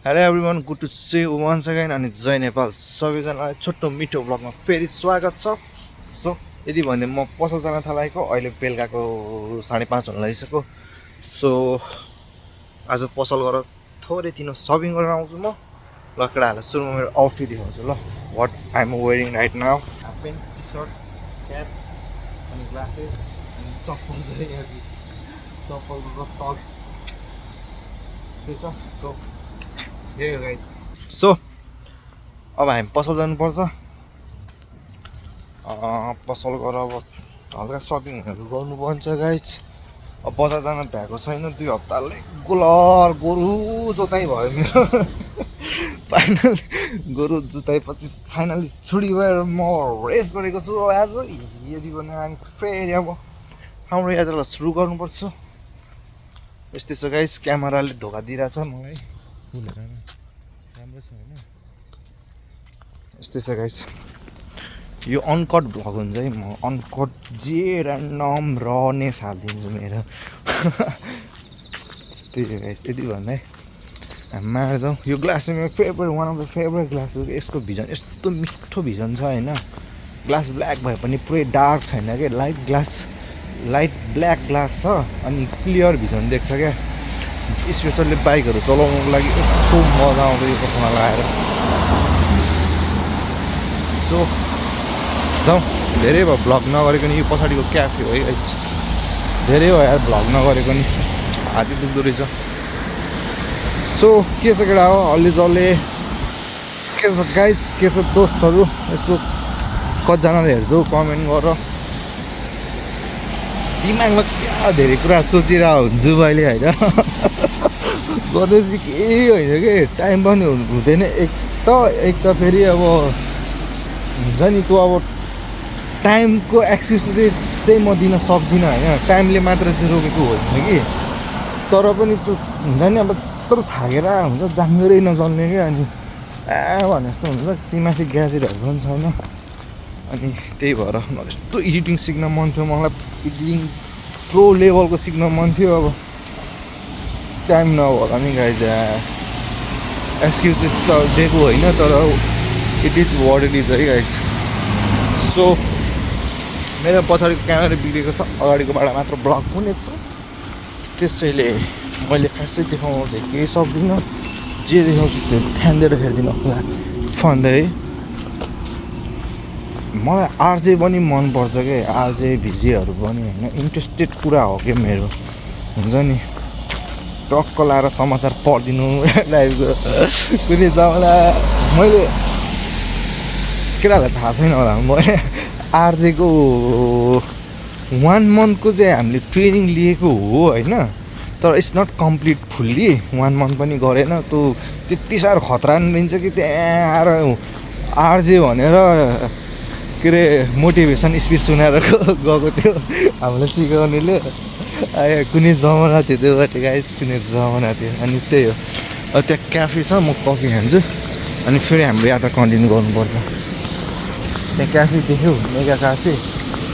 Hello everyone, good to see you once again अनि जय नेपाल सबैजनालाई छोटो मिठो ब्लगमा फेरि स्वागत छ। सो यदि भने म पसल जान थालेको अहिले बेलुकाको 5:30 हुन लागिसक्यो। सो आज पसल गरेर थोरै तिनो सपिङ गरेर आउँछु म। ल केटाहरूलाई सुरुमा मेरो आउटफिट देखाउँछु ल। What I am wearing right now, half pant, T shirt, cap अनि ग्लासेस अनि चप्पल चाहिँ यहाँ चप्पलको सक्स त्यही छ। सो अब हामी पसल जानुपर्छ। पसल गएर अब हल्का सपिङहरू गर्नुपर्छ गाइज। अब बजार जान भ्याएको छैन 2 हप्ताले। गुलर गोरु जोताइ भयो मेरो। फाइनल गोरु जोताएपछि फाइनली छुट्टी भएर म रेस्ट गरेको छु आज। यदि भने हामी फेरि अब हाम्रो यात्रालाई सुरु गर्नुपर्छ। यस्तै छ गाइज, क्यामेराले धोका दिइरहेछ मलाई। राम्रो छ होइन, यस्तै छ गाइस। यो अनकट भ्लग हुन्छ है, म अनकट जे ऱ्यान्डम रनेस हालिदिन्छु मेरो। त्यही हो गाइस। यति भन्दै हामी मार जाउँ। यो ग्लास चाहिँ मेरो favourite, one of the favourite glass हो। यसको भिजन यस्तो मिठो भिजन छ होइन। ग्लास ब्ल्याक भए पनि पुरै डार्क छैन क्या, लाइट ब्ल्याक ग्लास छ अनि क्लियर भिजन देख्छ क्या। स्पेसल्ली बाइकहरू चलाउनुको लागि यस्तो मजा आउँछ यो चस्मा लगाएर। सो जाउँ। धेरै भयो भ्लग नगरेको नि। यो पछाडिको क्याफे हो है गाइस। धेरै भयो यार भ्लग नगरेको नि, हात दुख्दो रहेछ। सो के छ केटा हो, अलि जल्ले के छ गाइस, के छ दोस्तहरू, यसो कतिजनाले हेर्छौ कमेन्ट गर। दिमागमा क्या धेरै कुरा सोचिरहेको हुन्छु मैले होइन। गर्दै चाहिँ केही होइन कि, टाइम पनि हुँदैन। एक त फेरि अब हुन्छ नि त्यो अब टाइमको एक्सेस चाहिँ म दिन सक्दिनँ होइन। टाइमले मात्र चाहिँ रोकेको होइन कि, तर पनि त्यो हुन्छ नि अब तर थाकेर हुन्छ, जाँगरै नचल्ने क्या। अनि भने जस्तो हुन्छ। तीमाथि ग्याजेटहरू पनि छैन अनि त्यही भएर यस्तो एडिटिङ सिक्न मन थियो मलाई। एडिटिङ प्रो लेभलको सिक्न मन थियो। अब टाइम नहोला नि गाइज। एक्सक्युजेस त दिएको होइन, तर it is what it is है गाइज। सो मेरो पछाडिको क्यामेरा बिग्रेको छ, अगाडिकोबाट मात्र ब्लक हुने छ। त्यसैले मैले खासै देखाउनु चाहिँ केही सक्दिनँ। जे देखाउँछु त्यो ध्यान दिएर हेरिदिनु होला फन्दै है। मलाई आरजे पनि मनपर्छ क्या, आरजे भिजेहरू पनि होइन। इन्ट्रेस्टेड कुरा हो क्या मेरो, हुन्छ नि। टक्क लाएर समाचार पढिदिनु लाइभको कुनै जमाना। मैले केटाहरूलाई थाहा छैन होला, मैले आरजेको 1 मन्थको चाहिँ हामीले ट्रेनिङ लिएको हो होइन। तर it's not complete fully. 1 month पनि गरेन। त्यो त्यति साह्रो खतरा लिन्छ कि त्यहाँ आएर आरजे भनेर के अरे मोटिभेसन स्पिच सुनाएर गएको थियो हामीलाई सिकाउनेले। कुनै जमाना थियो त्यो बाटो गाइस, कुनै जमाना थियो। अनि त्यही हो। त्यहाँ क्याफे छ, म कफी खान्छु अनि फेरि हाम्रो यात्रा कन्टिन्यू गर्नुपर्छ। त्यहाँ क्याफे देख्यो, मेगा क्याफे,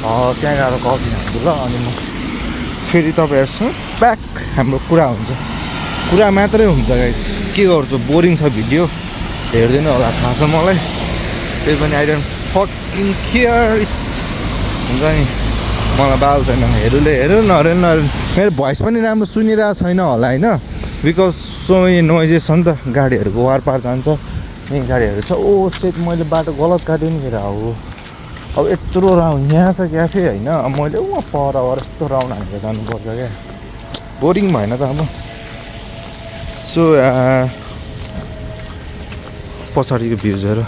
त्यहाँ गएर कफी खान्छु ल। अनि म फेरि तपाईँहरूसँग ब्याक हाम्रो कुरा हुन्छ। कुरा मात्रै हुन्छ गाइस। के गर्छु, बोरिङ छ भिडियो हेर्दैन होला थाहा छ मलाई। त्यही पनि आई डोन्ट फकिङ केयर हुन्छ नि। मलाई बाल छैन, हेरुले हेरौँ नहेरौँ नहेरौँ। मेरो भोइस पनि राम्रो सुनिरहेको छैन होला होइन, बिकज सो मेनी नोइजेस छ नि त। गाडीहरूको वारपार जान्छ, यहीँ गाडीहरू छ। ओ सेट, मैले बाटो गलत काटेँ नि फेरि। अब यत्रो राउन्ड यहाँ छ क्याफे होइन। अब मैले उहाँ पर यस्तो राउन्ड हानेर जानुपर्छ क्या, बोरिङ भएन त अब। सो पछाडिको भ्युजहरू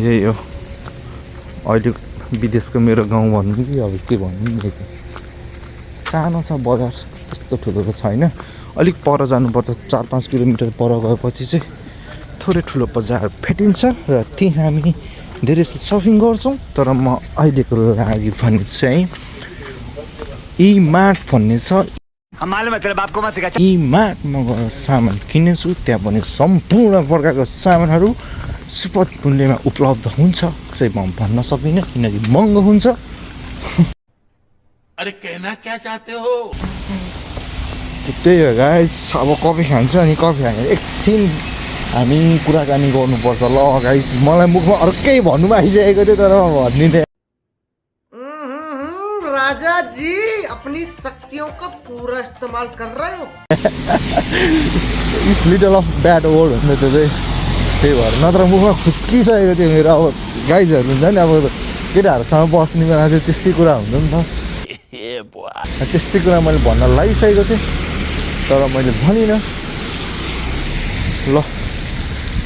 यही हो। अहिले विदेशको मेरो गाउँ भन्नु कि अब के भन्नु, सानो छ बजार, त्यस्तो ठुलो त छैन। अलिक पर जानुपर्छ, 4-5 किलोमिटर पर गएपछि चाहिँ थोरै ठुलो बजार भेटिन्छ र त्यहीँ हामी धेरै जस्तो सपिङ गर्छौँ। तर म अहिलेको लागि भने चाहिँ ई मार्ट भन्ने छ, ई मार्टमा गएर सामान किनेछु। त्यहाँ पनि सम्पूर्ण प्रकारको सामानहरू सुपथ मूल्यमा उपलब्ध हुन्छ। चाहिँ म भन्न सक्दिनँ किनकि महँगो हुन्छ। अरे कहना क्या चाहते हो? त्यही हो गाइस। अब कफी खान्छु अनि कफी खाएर एकछिन हामी कुराकानी गर्नुपर्छ ल गाइस। मलाई मुखमा अर्कै भन्नु आइसकेको थियो तर भन्दिनँ। राजा जी अपनी शक्तियों का पूरा इस्तेमाल कर रहे हो। It's little of bad word हुन्छ त्यो चाहिँ, त्यही भएर नत्र मुखमा खुट्किसकेको थियो मेरो। अब गाइजहरू हुन्छ नि, अब केटाहरूसँग बस्ने बेला चाहिँ त्यस्तै कुरा हुन्छ नि त, त्यस्तै कुरा मैले भन्न लागिसकेको थिएँ तर मैले भनिनँ। ल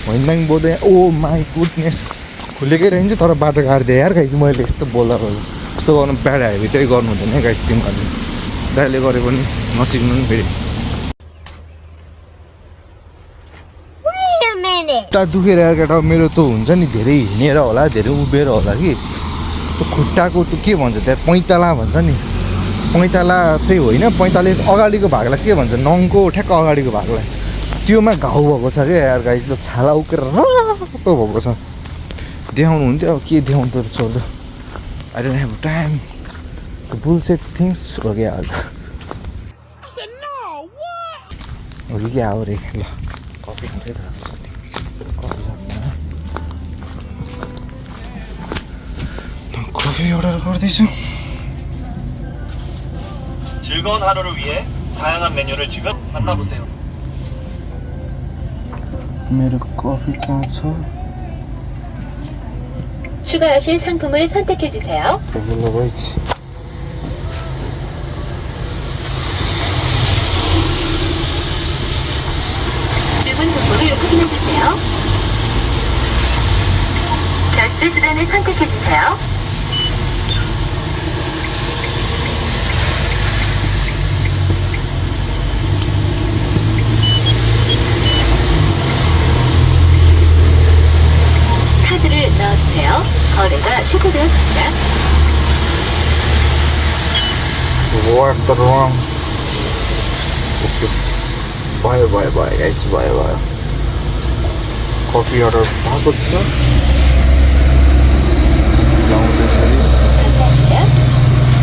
होइन बोल्दै, ओ माई गुडनेस, खुलेकै रहन्छ तर बाटो काट्दिएँ यार गाइस मैले। यस्तो बोल्दा यस्तो गर्नु ब्याड हेबिटै गर्नु हुँदैन गाइस तिमीहरूले। दाइले गरे पनि नसिक्नु नि फेरि। खुट्टा दुखेर यार केटा मेरो त हुन्छ नि, धेरै हिँडेर होला, धेरै उभिएर होला कि त्यो खुट्टाको त्यो के भन्छ त्यहाँ, पैताला भन्छ नि। पैताला चाहिँ होइन, पैताले अगाडिको भागलाई के भन्छ, नङको ठ्याक्क अगाडिको भागलाई, त्योमा घाउ भएको छ क्या यार गाइस। त्यो छाला उकेर रातो भएको छ। देखाउनु हुन्थ्यो, अब के देखाउनु त छोड्दो। I don't have time to bullshit things हो क्या हो कि क्या हो रे। ल कफी खान्छ है त, कफी खाँदैन, कफी अर्डर गर्दैछु। 즐거운 하루를 위해 다양한 메뉴를 지금 만나보세요. मेरो कफी कहाँ छ? 추가하실 상품을 선택해 주세요. लगाइछि। 주문 정보를 확인해 주세요. 결제 수단을 선택해 주세요. 카드를 넣어주세요. 거래가 취소되었습니다. What the wrong? Okay. Bye guys, bye. Coffee order भएको छ। 감사합니다.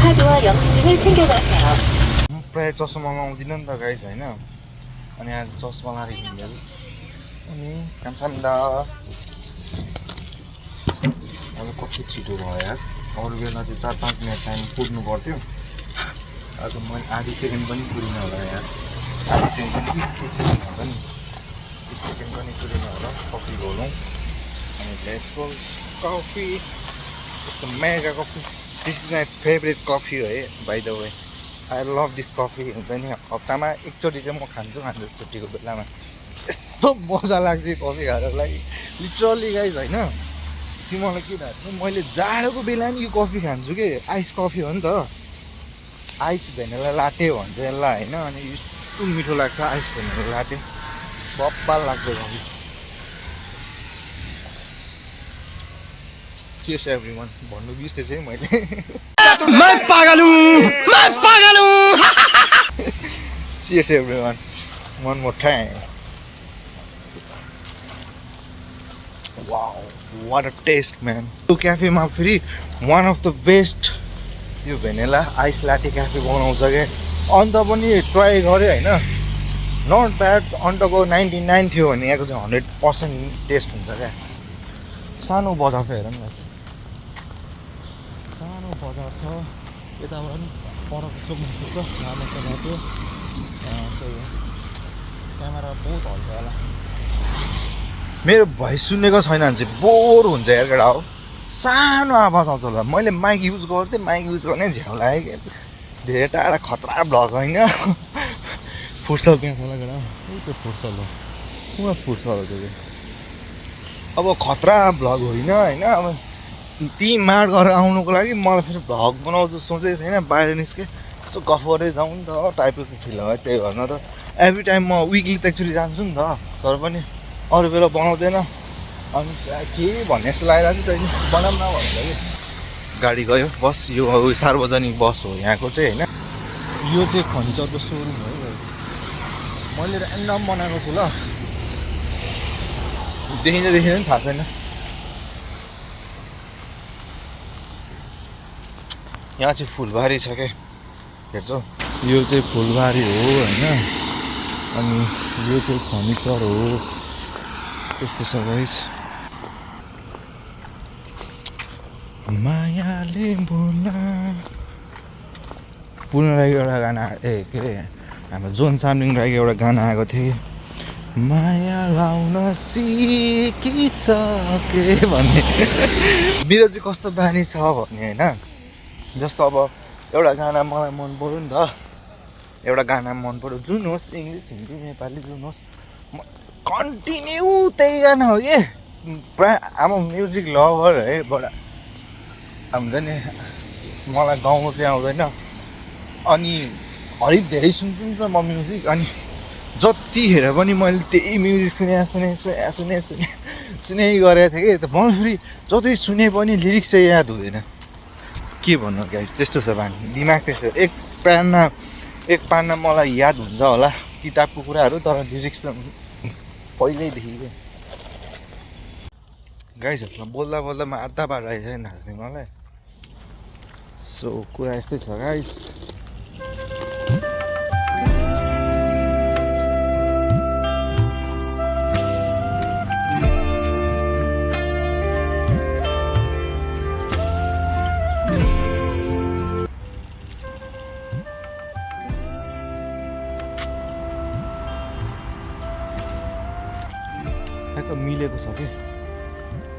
카드와 영수증을 챙겨가세요. प्रायः चस्मा लगाउँदिनँ नि त गाइस होइन, अनि आज चस्मा लाएर हिँडेको। अनि 감사합니다। अब कति छिटो भयो यार, अरू बेला चाहिँ 4-5 मिनट टाइम कुद्नु पर्थ्यो, आज मैले आधी सेकेन्ड पनि कुरिनँ होला यार। आधी सेकेन्ड पनि 30 सेकेन्ड हुन्छ नि, 30 सेकेन्ड पनि कुरिनँ होला। कफी बोलौँ अनि let's go coffee. It's a mega coffee, this is my favourite coffee हो है by the way. I love this coffee. हुन्छ नि हप्तामा एकचोटि चाहिँ म खान्छु छुट्टीको बेलामा। यस्तो मजा लाग्छ कफी खानलाई लिटरली गाइज होइन। तिमीलाई के थाहा छ, मैले जाडोको बेला नि यो कफी खान्छु कि, आइस कफी हो नि त, आइस भेनिला लाटे भन्छ यसलाई होइन। अनि यस्तो मिठो लाग्छ आइस भेनिला लाटे, बब्बाल लाग्छ कफी। चियर्स एभ्रीवन भन्नु बिर्सेछु है मैले। मैं पागल हूँ। Cheers everyone, one more time. Wow, what a taste man. यो क्याफेमा फेरि वान अफ द बेस्ट यो भेनिला आइस लाटे क्याफे बनाउँछ क्या। अन्त पनि ट्राई गरेँ होइन, नट ब्याड। अन्टको 99 थियो भने यहाँको चाहिँ 100% टेस्ट हुन्छ क्या। सानो बजार छ हेर न, सानो बजार छ, यताबाट पनि परको चोकमा पुग्छ, लामो छ बाटो। त्यही हो, क्यामेरा बहुत हल्का होला। मेरो भोइस सुनेको छैन भने चाहिँ बोर हुन्छ यार केटा हो, सानो आवाज आउँछ होला। मैले माइक युज गर्थेँ, माइक युज गर्ने झ्याउ लाग्यो क्या, धेरै टाढा खतरा भ्लग होइन। फुर्सल त्यहाँ छ होला केटा, त्यो फुर्सल हो, कुमा फुर्सल हो त्यो। अब खतरा भ्लग होइन होइन, अब ती माड गरेर आउनुको लागि मलाई फेरि भ्लग बनाउँछु सोचेको थिएन। बाहिर निस्केँ यसो गफ गर्दै जाउँ नि त टाइपको फिल भयो। त्यही भएर न त एभ्री टाइम म विकली त एक्चुली जान्छु नि त, तर पनि अरू बेला बनाउँदैन। अनि के भन्ने जस्तो लागिरहेको थियो, तैँले बनाऊँ न भनेर कि गाडी गयो। बस यो सार्वजनिक बस हो यहाँको चाहिँ होइन। यो चाहिँ फर्निचरको सोरुम हो है, मैले ऱ्यान्डम बनाएको छु ल, देखिन्छ नि थाहा छैन। यहाँ चाहिँ फुलबारी छ क्या, हेर्छौ यो चाहिँ फुलबारी हो होइन। अनि यो चाहिँ फर्निचर हो, त्यस्तो छ गाइस मायाले बोला पूर्ण राईको एउटा गाना के अरे हाम्रो जोन सामलिङ राईको एउटा गाना आएको थियो माया लाउन सिकिसके भन्ने मेरो चाहिँ कस्तो बानी छ भन्ने होइन जस्तो अब एउटा गाना मलाई मन पर्यो नि त एउटा गाना मन पर्यो जुन होस् इङ्ग्लिस हिन्दी नेपाली जुन होस् कन्टिन्यू त्यही गाना हो कि प्राय आम म्युजिक लभर है बडा हुन्छ नि मलाई गाउनु चाहिँ आउँदैन अनि हरिक धेरै सुन्छु नि त म म्युजिक अनि जतिखेर पनि मैले त्यही म्युजिक सुने गरेको थिएँ कि त मलाई फेरि जति सुने पनि लिरिक्स चाहिँ याद हुँदैन के भन्नु गाइस त्यस्तो छ बानी दिमाग त्यस्तो एक पाना मलाई याद हुन्छ होला किताबको कुराहरू तर लिरिक्स त पहिल्यैदेखि गाइसहरूसँग बोल्दा बोल्दा म आधा बाटो आइसक्यो नाच्ने मलाई सो कुरा यस्तै छ गाइस मिलेको छ कि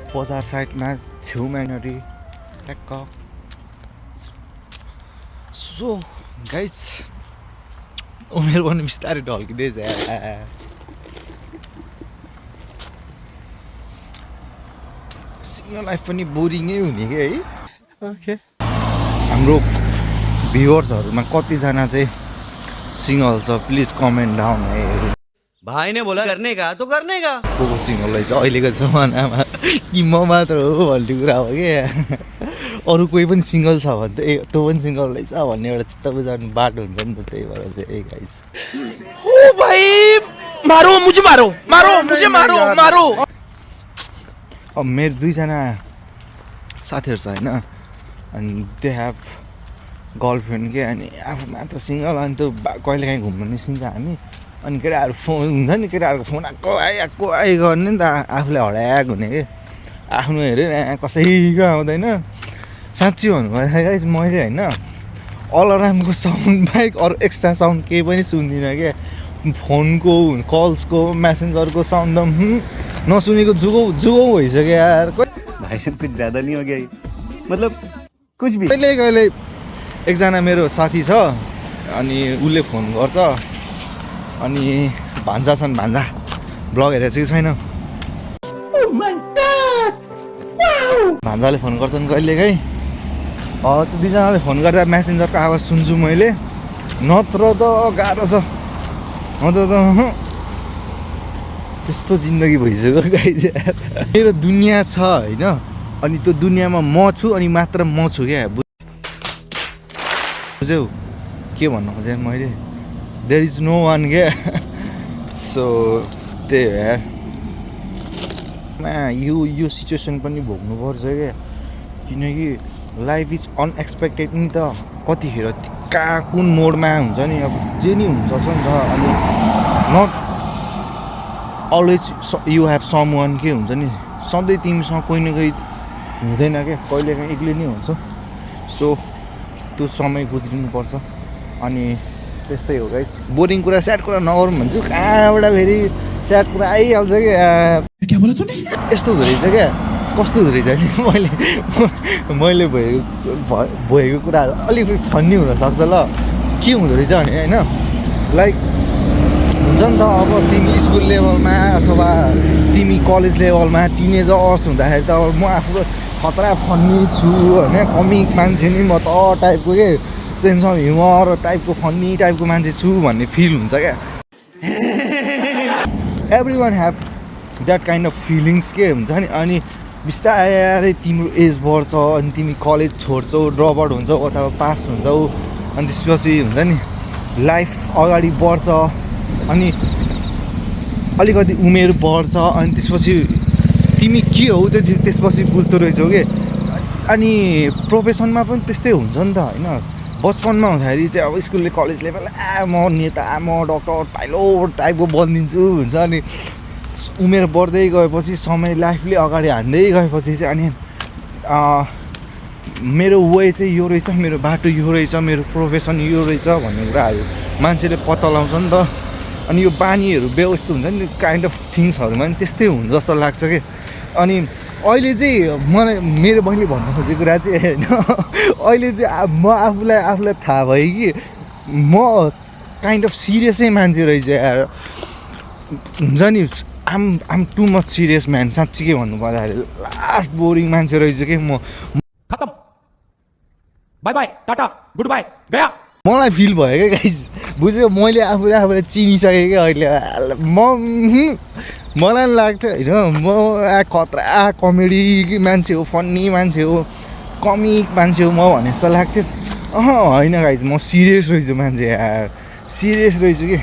बजार साइडमा छेउमा यहाँनिर ट्याक्क सो गाइस उमेर पनि बिस्तारै ढल्किँदैछ सिङ्गल लाइफ पनि बोरिङै हुने कि है ओके हाम्रो भ्युअर्सहरूमा कतिजना चाहिँ सिङ्गल छ प्लिज कमेन्ट डाउन है भाई ने बोला करने का तो करने का को सिङ्गल रहेछ अहिलेको जमानामा कि म मात्र हो भन्ने कुरा हो कि अरू कोही पनि सिङ्गल छ भने त ए तँ पनि सिङ्गल रहेछ भन्ने एउटा चित्त बुझाउने बाटो हुन्छ नि त त्यही भएर चाहिँ ए गाइस ओ भाई मारो मुझे मारो अब मेरो दुईजना साथीहरू छ होइन अनि दे हेभ गर्लफ्रेन्ड के अनि आफू मात्र सिङ्गल अनि त्यो कहिलेकाहीँ घुम्न निस्किन्छ हामी अनि केटाहरू फोन हुन्छ नि केटाहरूको फोन आएको आइ गर्ने नि त आफूलाई हराएको हुने कि आफ्नो हेऱ्यो कसैको आउँदैन साँच्ची भन्नुपर्दा गाइस मैले होइन अलार्मको साउन्ड बाहेक अरू एक्स्ट्रा साउन्ड केही पनि सुन्दिनँ क्या फोनको कल्सको मेसेन्जरको साउन्ड त नसुनेको जुगौ भइसक्यो यार भाई साहब कुछ ज्यादा नहीं हो गया मतलब कुछ भी कहिले एकजना मेरो साथी छ अनि उसले फोन गर्छ अनि भान्जा छन् भान्जा ब्लग हेरेको चाहिँ छैन भान्जाले फोन गर्छन् कहिलेकाहीँ त्यो दुईजनाले फोन गर्दा मेसेन्जरको आवाज सुन्छु मैले नत्र त गाह्रो छ नत्र त त्यस्तो जिन्दगी भइसक्यो गाइस मेरो दुनियाँ छ होइन अनि त्यो दुनियाँमा म छु अनि मात्र म छु क्या बुझ्यौ के भन्नु खोजेँ मैले देयर इज नो वान क्या सो त्यही हो यो सिचुएसन पनि भोग्नुपर्छ क्या किनकि लाइफ इज अनएक्सपेक्टेड नि त कतिखेर कहाँ कुन मोडमा हुन्छ नि अब जे नि हुनसक्छ नि त अनि not always you have some one के हुन्छ नि सधैँ तिमीसँग कोही न कोही हुँदैन क्या कहिलेकाहीँ एक्लै नै हुन्छ सो त्यो समय गुज्रिनुपर्छ अनि त्यस्तै हो गाइस बोरिङ कुरा स्याड कुरा नगरौँ भन्छु कहाँबाट फेरि स्याड कुरा आइहाल्छ कि यस्तो हुँदो रहेछ क्या कस्तो हुँदो रहेछ नि मैले भएको कुराहरू अलिक फन्नी हुनसक्छ ल के हुँदो रहेछ भने होइन लाइक हुन्छ नि त अब तिमी स्कुल लेभलमा अथवा तिमी कलेज लेभलमा टिनेजर्स हुँदाखेरि त अब म आफू खतरा फन्नी छु होइन कमिक मान्छे नि म त टाइपको के सेन्स अफ ह्युमर टाइपको फन्नी टाइपको मान्छे छु भन्ने फिल हुन्छ क्या every one have that kind of feelings के हुन्छ नि अनि बिस्तारै तिम्रो एज बढ्छ अनि तिमी कलेज छोड्छौ ड्रप आउट हुन्छौ अथवा पास हुन्छौ अनि त्यसपछि हुन्छ नि लाइफ अगाडि बढ्छ अनि अलिकति उमेर बढ्छ अनि त्यसपछि तिमी के हौ त्यसपछि बुझ्दो रहेछौ कि अनि प्रोफेसनमा पनि त्यस्तै हुन्छ नि त होइन बचपनमा हुँदाखेरि चाहिँ अब स्कुलले कलेज लेभल म नेता म डक्टर पाइलोट टाइपको बनिदिन्छु हुन्छ अनि उमेर बढ्दै गएपछि समय लाइफले अगाडि हान्दै गएपछि चाहिँ अनि मेरो वे चाहिँ यो रहेछ, मेरो बाटो यो रहेछ, मेरो प्रोफेसन यो रहेछ भन्ने कुराहरू मान्छेले पत्ता लगाउँछ नि त। अनि यो बानीहरू व्यवस्थित हुन्छ नि काइन्ड अफ थिङ्सहरूमा पनि त्यस्तै हुन्छ जस्तो लाग्छ कि। अनि अहिले चाहिँ मलाई मेरो बहिनीले भन्नु खोजेको कुरा चाहिँ होइन, अहिले चाहिँ म आफूलाई थाहा भयो कि म काइन्ड अफ सिरियसै मान्छे रहेछ यार। हुन्छ नि I'm too much serious man साँच्चीकै भन्नुपर्दाखेरि लास्ट बोरिङ मान्छे रहेछ कि म। खत्म, bye bye, tata, good bye, गया। मलाई फिल भयो क्या गाइस, बुझ्यो मैले आफूलाई चिनिसकेँ क्या अहिले। मलाई पनि लाग्थ्यो होइन म खतरा कमेडी मान्छे हो, फन्नी मान्छे हो, कमिक मान्छे हो म भने जस्तो लाग्थ्यो। होइन गाइस, म सिरियस रहेछु मान्छे यार, सिरियस रहेछु कि।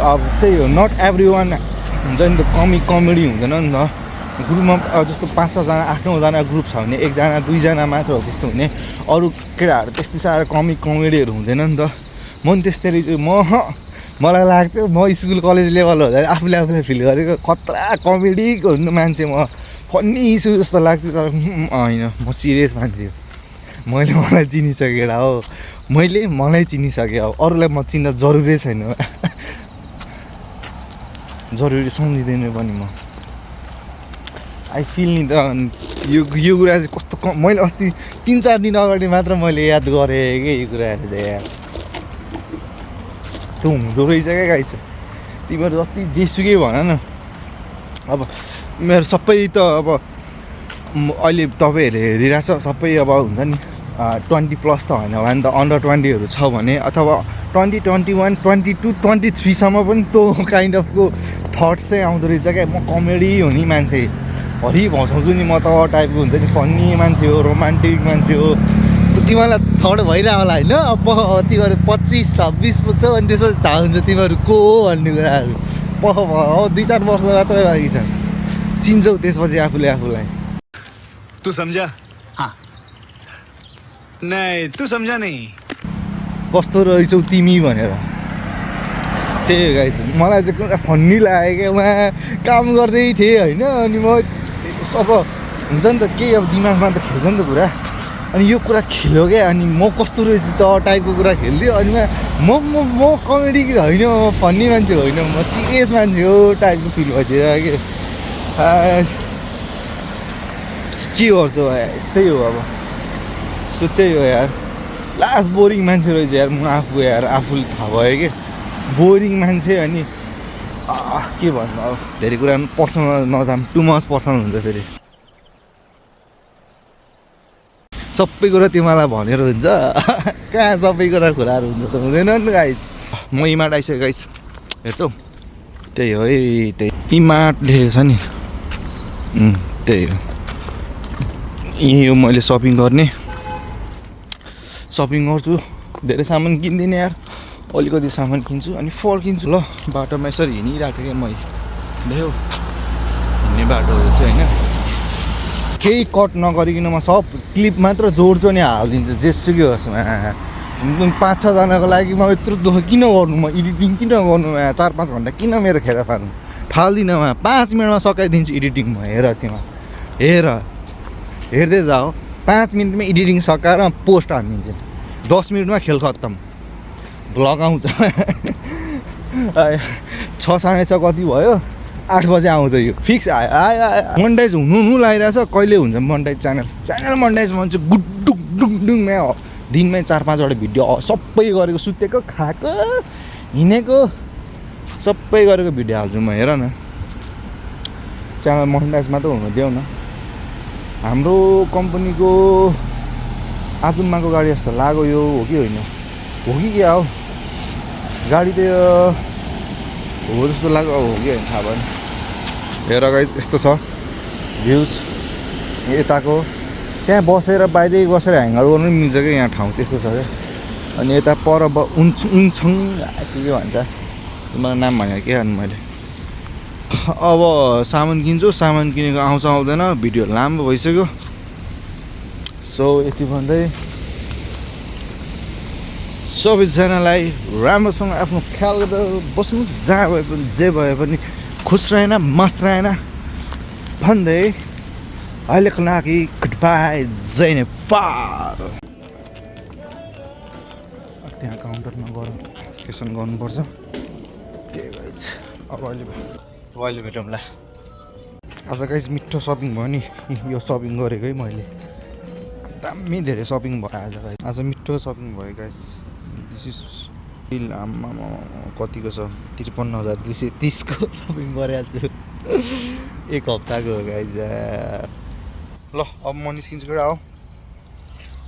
अब त्यही हो, नट एभ्री वान हुन्छ नि त कमेडी हुँदैन नि त। ग्रुपमा जस्तो 5-6जना 8-9जना ग्रुप छ भने 1जना 2जना मात्र हो त्यस्तो हुने, अरू केटाहरू त्यस्तै साह्रो कमेडीहरू हुँदैन नि त। म पनि त्यस्तै रहेछु। मलाई लाग्थ्यो म स्कुल कलेज लेभल हुँदा आफूलाई फिल गरेको खतरा कमेडीको हुन्छ मान्छे म, फन्नी इस्यु जस्तो लाग्थ्यो। तर होइन, म सिरियस मान्छे हो। मलाई चिनिसकेँ केटा हो, मलाई चिनिसकेँ। अब अरूलाई म चिन्न जरुरी छैन, जरुरी सम्झिँदैन पनि म। आई फिल नि त यो कुरा चाहिँ कस्तो मैले अस्ति 3-4 दिन अगाडि मात्र मैले याद गरेँ कि यो कुराहरू चाहिँ यार त्यो हुँदो रहेछ क्या गाइस। तिमीहरू जति जेसुकै भन न, अब मेरो सबै त अब अहिले तपाईँहरूले हेरिरहेछ सबै अब हुन्छ नि 20+ त होइन भने त अन्डर 20हरू छ भने, अथवा 20, 21, 22, 23सम्म पनि त्यो काइन्ड अफको थट्स चाहिँ आउँदो रहेछ क्या। म कमेडी हुने मान्छे हरि भसाउँछु नि म त टाइपको हुन्छ नि, फन्नी मान्छे हो, रोमान्टिक मान्छे हो। तिमीहरूलाई थर्ड भइरह होला होइन, अब तिमीहरू 25-26 पुग्छ अनि त्यसपछि थाहा हुन्छ तिमीहरू को हो भन्ने कुराहरू। 2-4 वर्ष मात्रै बाँकी छ, चिन्छौ त्यसपछि आफूलाई। तू समझा? हाँ, नहीं तू समझा नहीं। कस्तो रहेछौ तिमी भनेर। त्यही हो गाइस, मलाई चाहिँ कुरा फन्नी लाग्यो क्या। उहाँ काम गर्दै थिएँ होइन, अनि म अब हुन्छ नि त केही अब दिमागमा त खेल्छ नि त कुरा, अनि यो कुरा खेल्यो क्या। अनि म कस्तो रहेछु त टाइपको कुरा खेलिदियो। अनि म कमेडी होइन, म फन्नी मान्छे होइन, म सिरियस मान्छे हो टाइपको फिल भइदियो कि। के गर्छु यस्तै हो अब। सो त्यही हो यार, लास्ट बोरिङ मान्छे रहेछ यार म आफू यार। आफूले थाहा भयो कि बोरिङ मान्छे। अनि के भन्नु अब, धेरै कुरा पर्सनल नजाम, टु मच पर्सनल हुन्छ फेरि। सबै कुरा तिमीलाई भनेर हुन्छ कहाँ सबै कुराहरू हुन्छ त हुँदैन नि गाइस। म इमार्ट आइसकेँ गाइस, हेर्छौ त्यही हो है, त्यही इमार्ट लेखेको छ नि, त्यही हो। यही हो मैले सपिङ गर्छु, धेरै सामान किन्दिनँ यार, अलिकति सामान किन्छु अनि फर्किन्छु। ल बाटोमा यसरी हिँडिरहेको थिएँ क्या मैले, देख्यौ हिँड्ने बाटोहरू चाहिँ होइन, केही कट नगरिकन म सब क्लिप मात्र जोड्छु अनि हालिदिन्छु जेसुकै होस्। 5-6जनाको लागि म यत्रो दुःख किन गर्नु, म एडिटिङ किन गर्नु, 4-5 घन्टा किन मेरो खेर पार्नु, फाल्दिनँ। 5 मिनटमा सकाइदिन्छु एडिटिङ म। हेर्दै जाऊ, 5 मिनटमा एडिटिङ सकाएर पोस्ट हालिदिन्छु, 10 मिनटमा खेल खत्तम, भ्लग आउँछ। 6-6:30 कति भयो, 8 बजे आउँछ यो फिक्स। आयो मोनेटाइज हुनु लागिरहेछ, कहिले हुन्छ मोनेटाइज च्यानल मोनेटाइज भन्छ गुडुङमा दिनमै 4-5वटा भिडियो सबै गरेको, सुतेको खाएको हिँडेको सबै गरेको भिडियो हाल्छु म। हेर न च्यानल मोनेटाइज मात्र हुनु देऊ न। हाम्रो कम्पनीको आजुम्माको गाडी जस्तो लाग्यो यो, हो कि होइन, हो कि क्या हो गाडी त हो जस्तो लाग्यो, हो कि होइन थाहा भएन। हेर गाइस यस्तो छ भ्युज यताको, त्यहाँ बसेर बाहिरै बसेर ह्याङआउट गर्नु पनि मिल्छ क्या, यहाँ ठाउँ त्यस्तो छ क्या। अनि यता पर उन्छङ के भन्छ, मलाई नाम भनेको के गर्नु मैले। अब सामान किन्छु, सामान किनेको आउँछ आउँदैन, भिडियो लामो भइसक्यो। सो यति भन्दै सबैजनालाई राम्रोसँग आफ्नो ख्याल गरेर बस्नु, जहाँ भए पनि जे भए पनि खुस रहेन मस्त रहेन भन्दै अहिलेको लागि गुड बाई जय नेपाल। त्यहाँ काउन्टरमा गएर केसन गर्नुपर्छ त्यही भएछ। अब अहिले भेटौँला। आज गाइस मिठो सपिङ भयो नि, यो सपिङ गरेको है मैले, दामी धेरै सपिङ भयो आज गाइस। आज मिठो सपिङ भयो गाइस। दिस इज बिल आम्मा कतिको छ 53,230 को सपिङ गरेको छु एक हप्ताको हो गाइस। ल अब म निस्किन्छु केटा हो।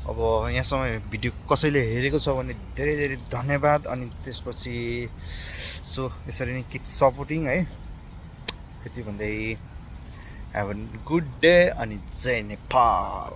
अब यहाँसम्म भिडियो कसैले हेरेको छ भने धेरै धेरै धन्यवाद। अनि त्यसपछि सो यसरी नै किप सपोर्टिङ है। यति भन्दै हेभ अ गुड डे अनि जय नेपाल।